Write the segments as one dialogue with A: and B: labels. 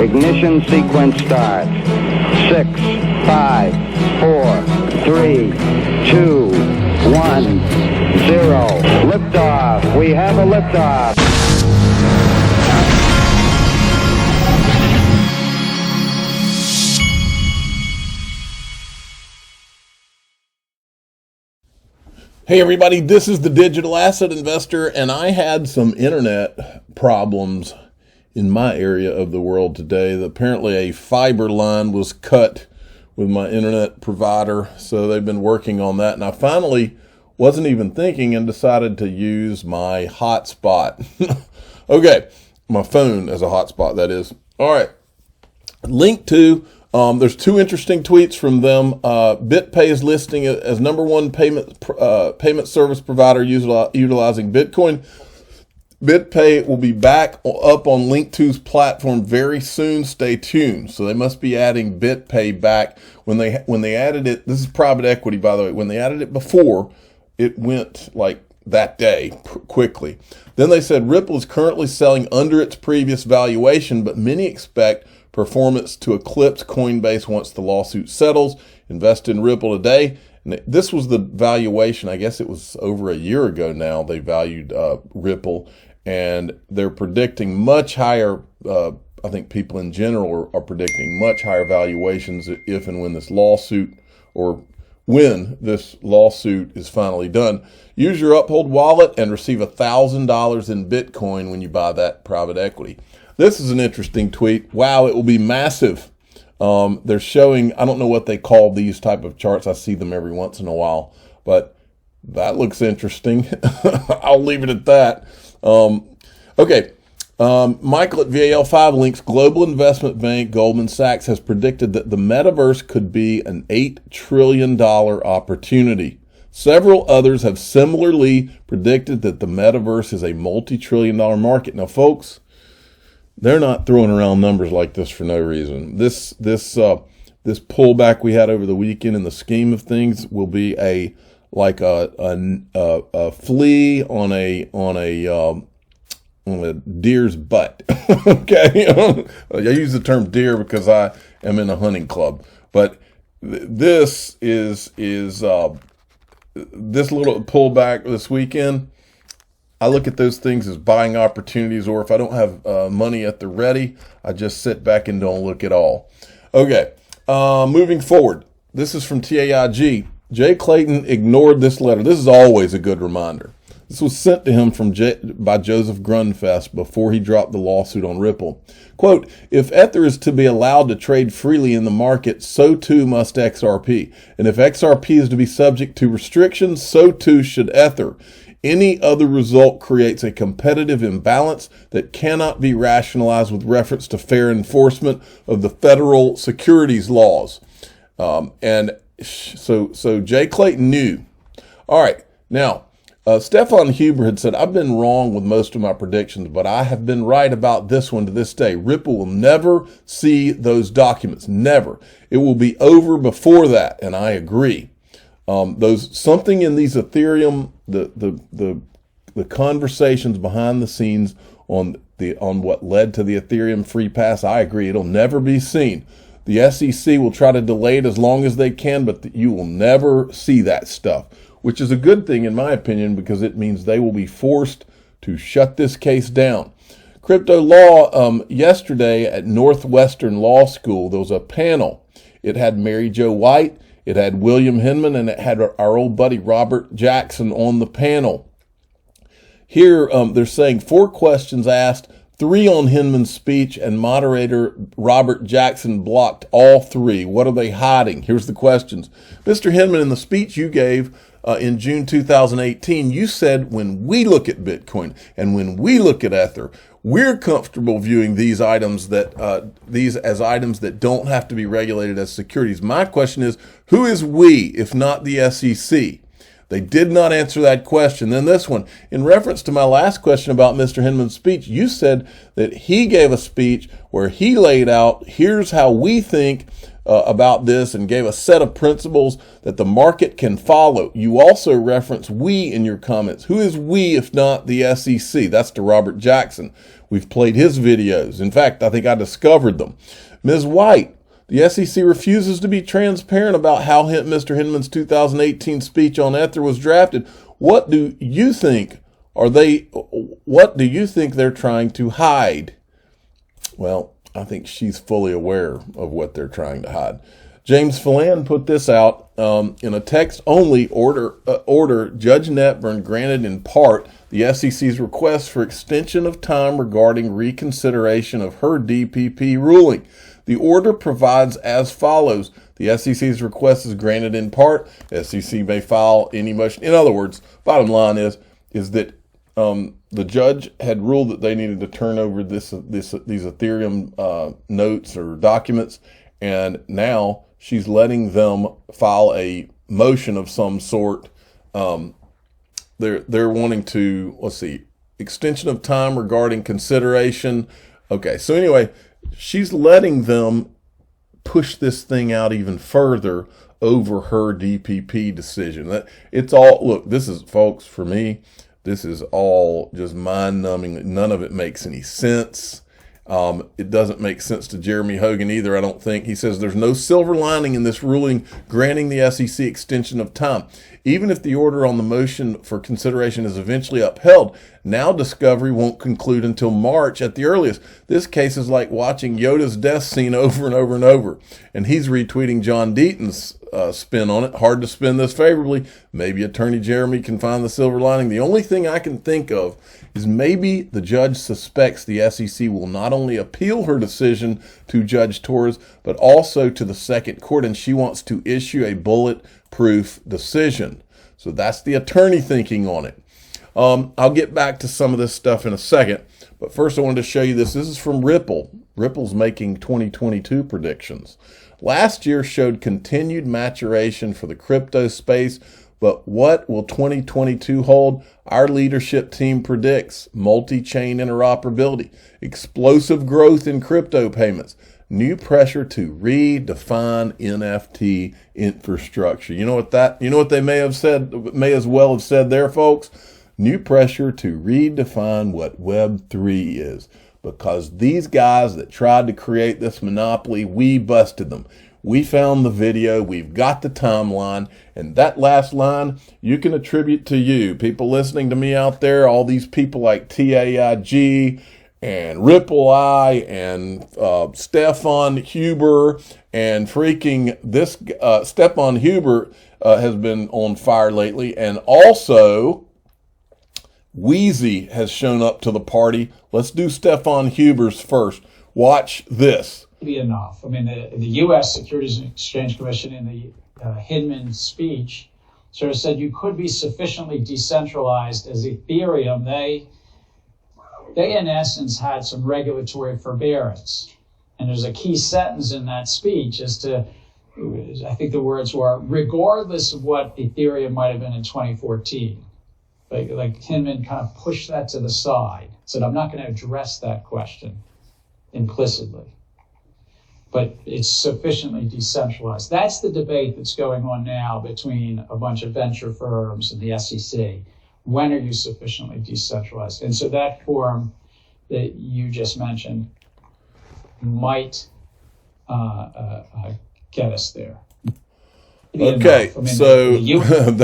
A: Ignition sequence starts. 6, 5, 4, 3, 2, 1, 0. Liftoff. We have a liftoff.
B: Hey everybody, this is the Digital Asset Investor, and I had some internet problems in my area of the world today. Apparently a fiber line was cut with my internet provider, so they've been working on that, and I finally wasn't even thinking and decided to use my hotspot. Okay, my phone as a hotspot, that is. All right, link to there's two interesting tweets from them. BitPay is listing it as #1 payment service provider utilizing Bitcoin. BitPay will be back up on Link2's platform very soon. Stay tuned. So they must be adding BitPay back. When they added it, this is private equity, by the way. When they added it before, it went like that day quickly. Then they said Ripple is currently selling under its previous valuation, but many expect performance to eclipse Coinbase once the lawsuit settles. Invest in Ripple today. And this was the valuation. I guess it was over a year ago now. They valued Ripple, and they're predicting much higher. I think people in general are predicting much higher valuations if and when this lawsuit, or when this lawsuit is finally done. Use your Uphold wallet and receive $1,000 in Bitcoin when you buy that private equity. This is an interesting tweet. Wow, it will be massive. They're showing, I don't know what they call these type of charts. I see them every once in a while, but that looks interesting. I'll leave it at that. Okay. Michael at VAL5 links global investment bank Goldman Sachs has predicted that the metaverse could be an $8 trillion opportunity. Several others have similarly predicted that the metaverse is a multi-trillion-dollar market. Now, folks, they're not throwing around numbers like this for no reason. This pullback we had over the weekend, in the scheme of things, will be like a flea on a deer's butt. Okay, I use the term deer because I am in a hunting club, but this is this little pullback this weekend. I look at those things as buying opportunities, or if I don't have money at the ready, I just sit back and don't look at all. Okay, moving forward. This is from TAIG. Jay Clayton ignored this letter. This is always a good reminder. This was sent to him by Joseph Grunfest before he dropped the lawsuit on Ripple. Quote, if Ether is to be allowed to trade freely in the market, so too must XRP. And if XRP is to be subject to restrictions, so too should Ether. Any other result creates a competitive imbalance that cannot be rationalized with reference to fair enforcement of the federal securities laws. And so Jay Clayton knew. All right. Now, Stefan Huber had said, I've been wrong with most of my predictions, but I have been right about this one to this day. Ripple will never see those documents. Never. It will be over before that. And I agree. Something in these Ethereum, the conversations behind the scenes on what led to the Ethereum free pass, I agree. It'll never be seen. The SEC will try to delay it as long as they can, but you will never see that stuff, which is a good thing in my opinion, because it means they will be forced to shut this case down. Crypto law, yesterday at Northwestern Law School, there was a panel. It had Mary Jo White, it had William Hinman, and it had our old buddy Robert Jackson on the panel. Here, they're saying 4 questions asked, 3 on Hinman's speech, and moderator Robert Jackson blocked all 3. What are they hiding? Here's the questions. Mr. Hinman, in the speech you gave in June 2018, you said, when we look at Bitcoin and when we look at Ether, we're comfortable viewing these items as items that don't have to be regulated as securities. My question is, who is we, if not the SEC? They did not answer that question. Then this one, in reference to my last question about Mr. Hinman's speech, you said that he gave a speech where he laid out, here's how we think about this and gave a set of principles that the market can follow. You also reference we in your comments. Who is we if not the SEC? That's to Robert Jackson. We've played his videos. In fact, I think I discovered them. Ms. White, the SEC refuses to be transparent about how Mr. Hinman's 2018 speech on Ether was drafted. What do you think they're trying to hide? Well, I think she's fully aware of what they're trying to hide. James Phelan put this out in a text-only order. Judge Netburn granted in part the SEC's request for extension of time regarding reconsideration of her DPP ruling. The order provides as follows. The SEC's request is granted in part. SEC may file any motion. In other words, bottom line is that the judge had ruled that they needed to turn over these Ethereum notes or documents, and now she's letting them file a motion of some sort. They're wanting to, let's see, extension of time regarding consideration. Okay, so anyway, she's letting them push this thing out even further over her DPP decision. It's all, look, this is, folks, for me, this is all just mind-numbing. None of it makes any sense. It doesn't make sense to Jeremy Hogan either, I don't think. He says there's no silver lining in this ruling granting the SEC extension of time. Even if the order on the motion for consideration is eventually upheld, now discovery won't conclude until March at the earliest. This case is like watching Yoda's death scene over and over and over. And he's retweeting John Deaton's spin on it. Hard to spin this favorably. Maybe Attorney Jeremy can find the silver lining. The only thing I can think of is maybe the judge suspects the SEC will not only appeal her decision to Judge Torres, but also to the second court, and she wants to issue a bulletproof decision. So that's the attorney thinking on it. I'll get back to some of this stuff in a second, but first I wanted to show you this. This is from Ripple. Ripple's making 2022 predictions. Last year showed continued maturation for the crypto space, but what will 2022 hold? Our leadership team predicts multi-chain interoperability, explosive growth in crypto payments, new pressure to redefine NFT infrastructure. You know what they may as well have said there, folks? New pressure to redefine what Web3 is. Because these guys that tried to create this monopoly, we busted them. We found the video, we've got the timeline, and that last line you can attribute to you. People listening to me out there, all these people like TAIG and Ripple Eye and Stefan Huber and freaking this Stefan Huber has been on fire lately, and also Wheezy has shown up to the party. Let's do Stefan Huber's first. Watch this.
C: Be enough. I mean, the U.S. Securities and Exchange Commission in the Hinman speech sort of said you could be sufficiently decentralized as Ethereum. They in essence had some regulatory forbearance. And there's a key sentence in that speech as to, I think the words were, regardless of what Ethereum might have been in 2014. Like Hinman kind of pushed that to the side, said, I'm not going to address that question implicitly. But it's sufficiently decentralized. That's the debate that's going on now between a bunch of venture firms and the SEC. When are you sufficiently decentralized? And so that forum that you just mentioned might get us there.
B: Okay, so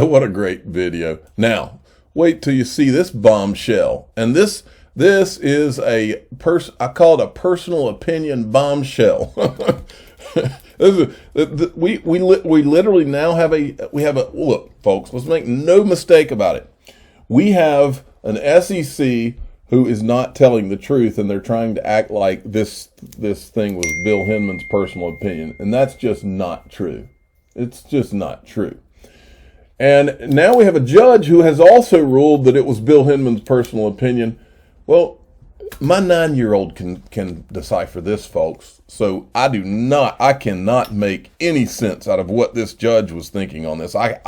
B: what a great video. Now, wait till you see this bombshell. And this is I call it a personal opinion bombshell. We literally now have look, folks, let's make no mistake about it. We have an SEC who is not telling the truth, and they're trying to act like this thing was Bill Hinman's personal opinion, and that's just not true. It's just not true. And now we have a judge who has also ruled that it was Bill Hinman's personal opinion. Well, my 9-year-old can decipher this, folks. So I cannot make any sense out of what this judge was thinking on this. I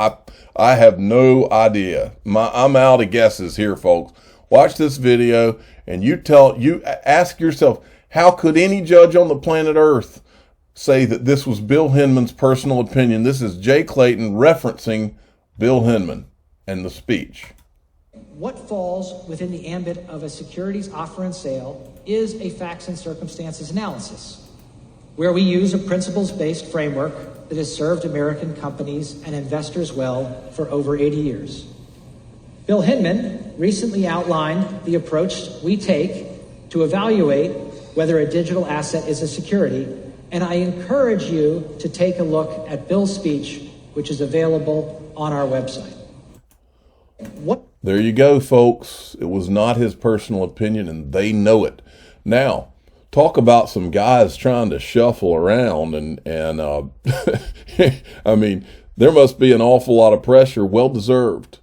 B: have no idea. I'm out of guesses here, folks. Watch this video and you ask yourself, how could any judge on the planet Earth say that this was Bill Hinman's personal opinion. This is Jay Clayton referencing Bill Hinman and the speech.
D: What falls within the ambit of a securities offer and sale is a facts and circumstances analysis, where we use a principles-based framework that has served American companies and investors well for over 80 years. Bill Hinman recently outlined the approach we take to evaluate whether a digital asset is a security, and I encourage you to take a look at Bill's speech, which is available on our website.
B: There you go, folks. It was not his personal opinion, and they know it. Now, talk about some guys trying to shuffle around, and I mean, there must be an awful lot of pressure, well-deserved.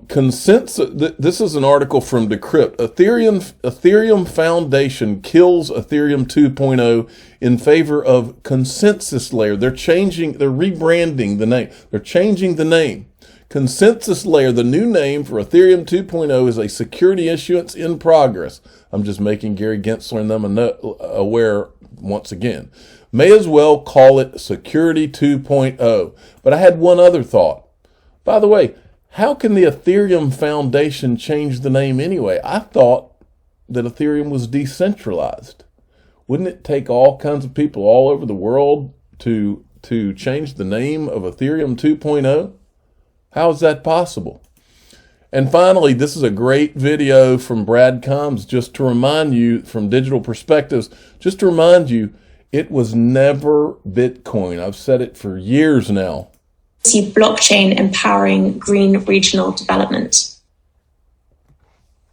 B: Consensus. This is an article from Decrypt. Ethereum Foundation kills Ethereum 2.0 in favor of consensus layer. They're rebranding the name. They're changing the name. Consensus layer, the new name for Ethereum 2.0, is a security issuance in progress. I'm just making Gary Gensler and them aware once again. May as well call it Security 2.0. But I had one other thought. By the way, how can the Ethereum Foundation change the name anyway? I thought that Ethereum was decentralized. Wouldn't it take all kinds of people all over the world to change the name of Ethereum 2.0? How is that possible? And finally, this is a great video from Brad Combs, just to remind you, from Digital Perspectives, just to remind you, it was never Bitcoin. I've said it for years now.
E: See blockchain empowering green regional development.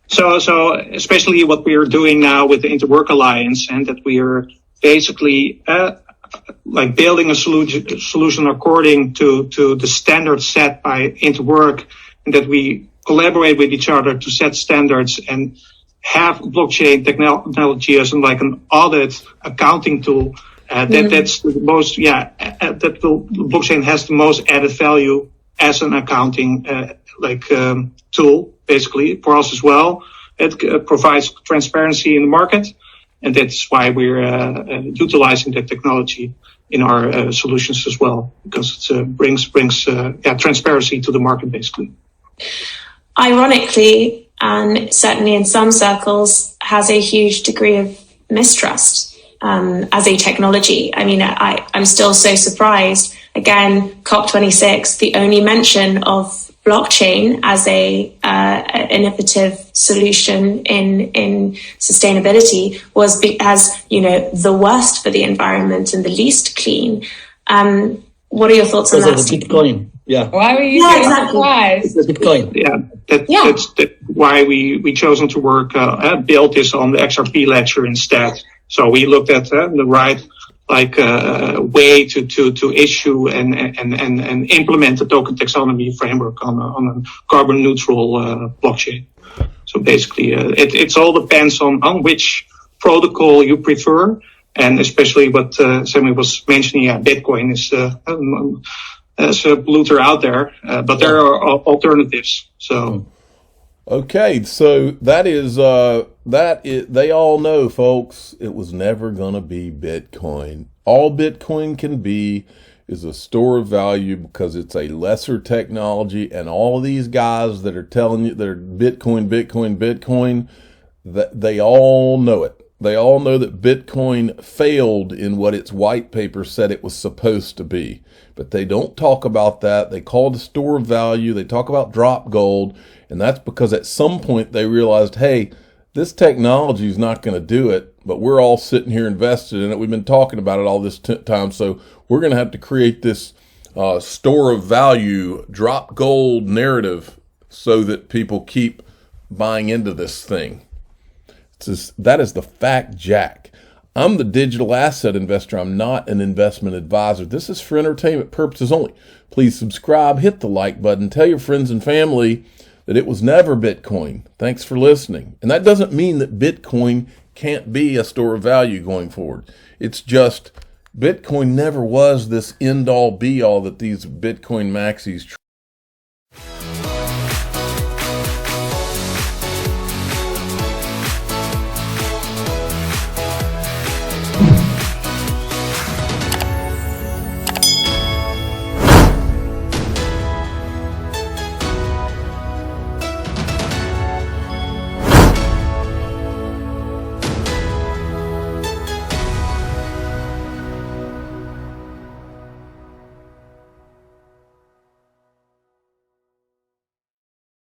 F: So especially what we are doing now with the Interwork Alliance, and that we are basically like building a solution according to the standards set by Interwork, and that we collaborate with each other to set standards and have blockchain technology as like an audit accounting tool. That's the most, blockchain has the most added value as an accounting tool, basically, for us as well. It provides transparency in the market, and that's why we're utilizing that technology in our solutions as well, because it brings transparency to the market, basically.
E: Ironically, and certainly in some circles, has a huge degree of mistrust as a technology. I mean, I'm still so surprised. Again, COP26, the only mention of blockchain as a innovative solution in sustainability was as the worst for the environment and the least clean. What are your thoughts on that?
G: Because of the Bitcoin. Yeah.
H: Why were you so surprised?
G: The Bitcoin.
F: That's why we chosen to build this on the XRP ledger instead. So we looked at the right way to issue and implement the token taxonomy framework on a carbon neutral blockchain. So basically, it all depends on which protocol you prefer, and especially what Sammy was mentioning. Bitcoin is a polluter out there, but there are alternatives. So.
B: Okay, so that is they all know, folks, it was never going to be Bitcoin. All Bitcoin can be is a store of value because it's a lesser technology, and all these guys that are telling you they're Bitcoin, that they all know it. They all know that Bitcoin failed in what its white paper said it was supposed to be, but they don't talk about that. They call it a store of value. They talk about drop gold. And that's because at some point they realized, hey, this technology is not going to do it, but we're all sitting here invested in it. We've been talking about it all this time, so we're going to have to create this store of value, drop gold narrative so that people keep buying into this thing. That is the fact, Jack. I'm the digital asset investor. I'm not an investment advisor. This is for entertainment purposes only. Please subscribe, hit the like button, tell your friends and family that it was never Bitcoin. Thanks for listening. And that doesn't mean that Bitcoin can't be a store of value going forward. It's just Bitcoin never was this end-all be-all that these Bitcoin maxis